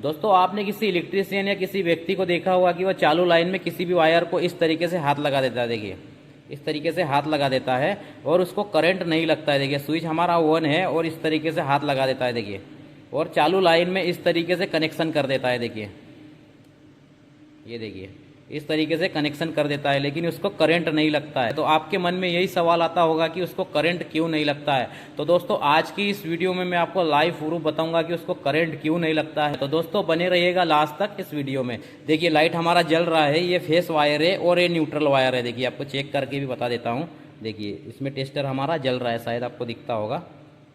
दोस्तों आपने किसी इलेक्ट्रीशियन या किसी व्यक्ति को देखा होगा कि वह चालू लाइन में किसी भी वायर को इस तरीके से हाथ लगा देता है। देखिए इस तरीके से हाथ लगा देता है और उसको करंट नहीं लगता है। देखिए स्विच हमारा ऑन है और इस तरीके से हाथ लगा देता है। देखिए और चालू लाइन में इस तरीके से कनेक्शन कर देता है। देखिए ये देखिए इस तरीके से कनेक्शन कर देता है, लेकिन उसको करंट नहीं लगता है। तो आपके मन में यही सवाल आता होगा कि उसको करंट क्यों नहीं लगता है। तो दोस्तों आज की इस वीडियो में मैं आपको लाइव प्रूफ बताऊंगा कि उसको करंट क्यों नहीं लगता है। तो दोस्तों बने रहिएगा लास्ट तक इस वीडियो में। देखिए लाइट हमारा जल रहा है, ये फेस वायर है और ये न्यूट्रल वायर है। देखिए आपको चेक करके भी बता देता हूँ। देखिए इसमें टेस्टर हमारा जल रहा है, शायद आपको दिखता होगा।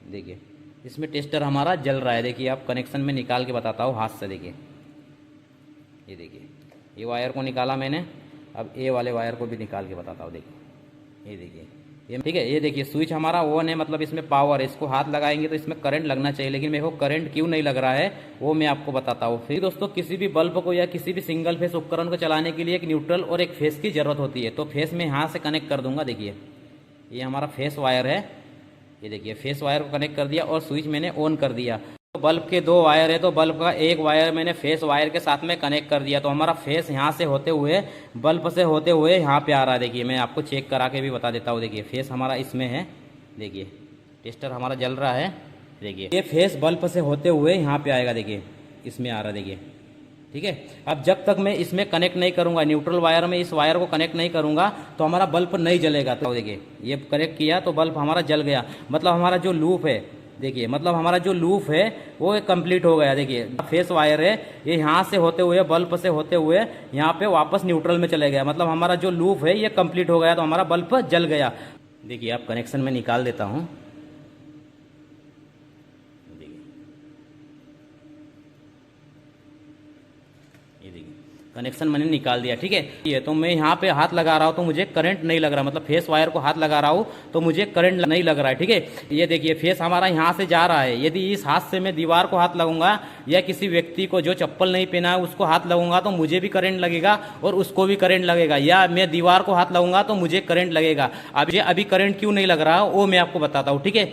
देखिए इसमें टेस्टर हमारा जल रहा है। देखिए आप कनेक्शन में निकाल के बताता हूँ हाथ से। देखिए ये देखिए ये वायर को निकाला मैंने, अब ए वाले वायर को भी निकाल के बताता हूँ। देखिए ये देखिए ये ठीक है। ये देखिए स्विच हमारा ऑन है, मतलब इसमें पावर है। इसको हाथ लगाएंगे तो इसमें करंट लगना चाहिए, लेकिन मेरे को करंट क्यों नहीं लग रहा है वो मैं आपको बताता हूँ। फिर दोस्तों किसी भी बल्ब को या किसी भी सिंगल फेस उपकरण को चलाने के लिए एक न्यूट्रल और एक फेस की जरूरत होती है। तो फेस में यहाँ से कनेक्ट कर दूंगा। देखिए ये हमारा फेस वायर है। ये देखिए फेस वायर को कनेक्ट कर दिया और स्विच मैंने ऑन कर दिया। तो बल्ब के दो वायर है, तो बल्ब का एक वायर मैंने फेस वायर के साथ में कनेक्ट कर दिया। तो हमारा फेस यहाँ से होते हुए बल्ब से होते हुए यहाँ पे आ रहा है। देखिए मैं आपको चेक करा के भी बता देता हूँ। देखिए फेस हमारा इसमें है। देखिए टेस्टर हमारा जल रहा है। देखिए ये फेस बल्ब से होते हुए यहाँ पे आएगा। देखिए इसमें आ रहा है। देखिए ठीक है। अब जब तक मैं इसमें कनेक्ट नहीं करूंगा, न्यूट्रल वायर में इस वायर को कनेक्ट नहीं करूंगा, तो हमारा बल्ब नहीं जलेगा। तो देखिए ये कनेक्ट किया तो बल्ब हमारा जल गया, मतलब हमारा जो लूप है, देखिए मतलब हमारा जो लूप है वो कंप्लीट हो गया। देखिए फेस वायर है, ये यहाँ से होते हुए बल्ब से होते हुए यहाँ पे वापस न्यूट्रल में चले गया, मतलब हमारा जो लूप है ये कंप्लीट हो गया, तो हमारा बल्ब जल गया। देखिए आप कनेक्शन में निकाल देता हूँ। ये देखिए कनेक्शन मैंने निकाल दिया। ठीक है, ये तो मैं यहाँ पे हाथ लगा रहा हूँ तो मुझे करंट नहीं लग रहा, मतलब फेस वायर को हाथ लगा रहा हूँ तो मुझे करंट नहीं लग रहा है। ठीक है, ये देखिए फेस हमारा यहाँ से जा रहा है। यदि इस हाथ से मैं दीवार को हाथ लगाऊंगा या किसी व्यक्ति को जो चप्पल नहीं पहना है उसको हाथ लगूंगा तो मुझे भी करंट लगेगा और उसको भी करंट लगेगा, या मैं दीवार को हाथ लगूंगा तो मुझे करंट लगेगा। अभी करंट क्यों नहीं लग रहा वो मैं आपको बताता हूँ। ठीक है,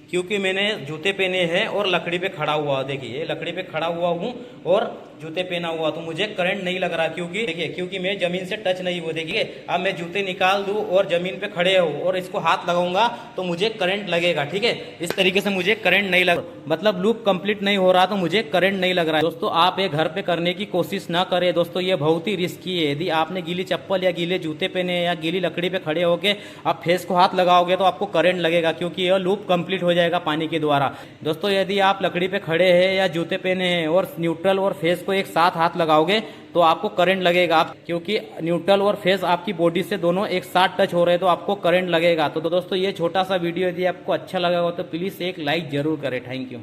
क्योंकि मैंने जूते पहने हैं और लकड़ी पे खड़ा हुआ। देखिए लकड़ी पे खड़ा हुआ हूँ और जूते पहना हुआ, तो मुझे करंट नहीं लग रहा। क्योंकि देखिए क्योंकि मैं जमीन से टच नहीं हुआ। देखिए अब मैं जूते निकाल दूं और जमीन पे खड़े हो और इसको हाथ लगाऊंगा तो मुझे करंट लगेगा। ठीक है, इस तरीके से मुझे करंट नहीं लग, मतलब लूप कंप्लीट नहीं हो रहा तो मुझे करंट नहीं लग रहा है। दोस्तों आप ये घर पे करने की कोशिश ना करें। दोस्तों ये बहुत ही रिस्की है। यदि आपने गीली चप्पल या गीले जूते पहने या गीली लकड़ी पे खड़े होकर आप फेस को हाथ लगाओगे तो आपको करंट लगेगा, क्योंकि यह लूप कंप्लीट हो जाएगा पानी के द्वारा। दोस्तों यदि आप लकड़ी पे खड़े हैं या जूते पहने हैं और न्यूट्रल और फेस को एक साथ हाथ लगाओगे तो आपको करंट लगेगा, क्योंकि न्यूट्रल और फेस आपकी बॉडी से दोनों एक साथ टच हो रहे हैं तो आपको करंट लगेगा। तो दोस्तों ये छोटा सा वीडियो यदि आपको अच्छा लगा हो तो प्लीज एक लाइक जरूर करें। Thank you.